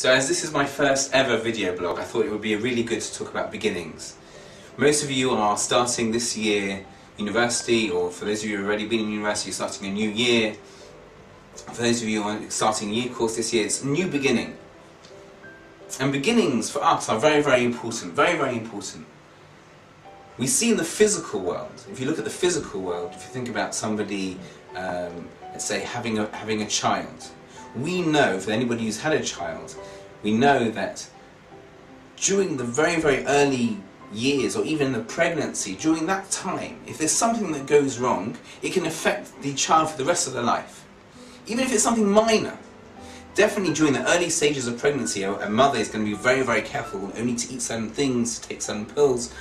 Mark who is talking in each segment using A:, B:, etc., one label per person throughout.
A: So as this is my first ever video blog, I thought it would be really good to talk about beginnings. Most of you are starting this year university, or for those of you who have already been in university, you're starting a new year. For those of you who are starting a new course this year, it's a new beginning. And beginnings for us are very, very important, very, very important. We see in the physical world, if you look at the physical world, if you think about somebody, let's say having a child, we know, for anybody who's had a child, we know that during the very, very early years, or even the pregnancy, during that time, if there's something that goes wrong, it can affect the child for the rest of their life. Even if it's something minor. Definitely during the early stages of pregnancy, a mother is going to be very, very careful only to eat certain things, to take certain pills,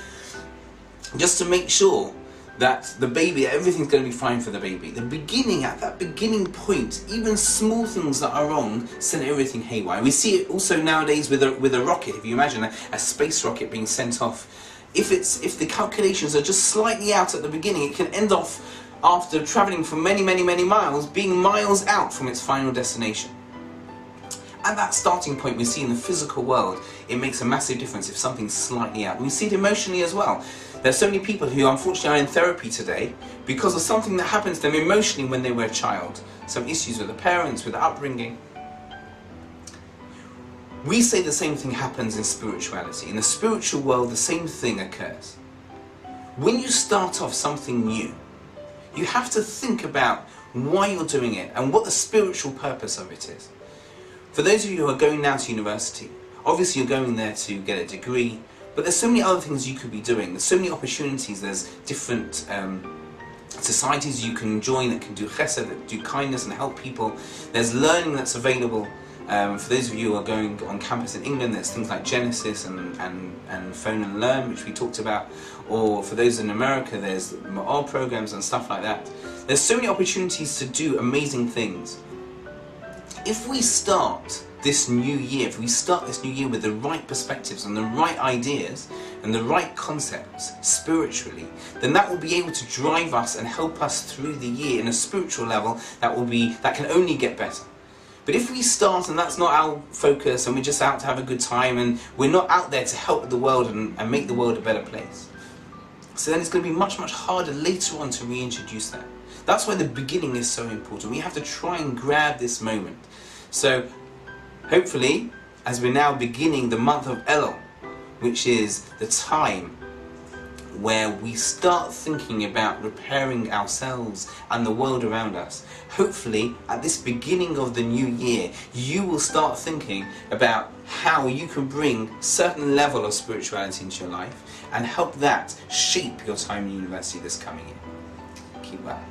A: just to make sure that the baby, everything's going to be fine for the baby. The beginning, at that beginning point, even small things that are wrong send everything haywire. We see it also nowadays with a rocket. If you imagine a space rocket being sent off, if the calculations are just slightly out at the beginning, it can end off, after travelling for many, many, many miles, being miles out from its final destination. At that starting point we see in the physical world, it makes a massive difference if something's slightly out. We see it emotionally as well. There's so many people who unfortunately are in therapy today because of something that happened to them emotionally when they were a child. Some issues with the parents, with the upbringing. We say the same thing happens in spirituality. In the spiritual world, the same thing occurs. When you start off something new, you have to think about why you're doing it and what the spiritual purpose of it is. For those of you who are going now to university, obviously you're going there to get a degree, but there's so many other things you could be doing. There's so many opportunities. There's different societies you can join that can do chesed, that do kindness and help people. There's learning that's available. For those of you who are going on campus in England, there's things like Genesis and Phone and Learn, which we talked about. Or for those in America, there's Ma'or programs and stuff like that. There's so many opportunities to do amazing things. If we start this new year, with the right perspectives and the right ideas and the right concepts spiritually, then that will be able to drive us and help us through the year in a spiritual level that can only get better. But if we start and that's not our focus and we're just out to have a good time and we're not out there to help the world and make the world a better place, so then it's going to be much, much harder later on to reintroduce that. That's why the beginning is so important. We have to try and grab this moment. So hopefully, as we're now beginning the month of Elul, which is the time where we start thinking about repairing ourselves and the world around us, hopefully at this beginning of the new year, you will start thinking about how you can bring a certain level of spirituality into your life and help that shape your time in university this coming year. Keep well.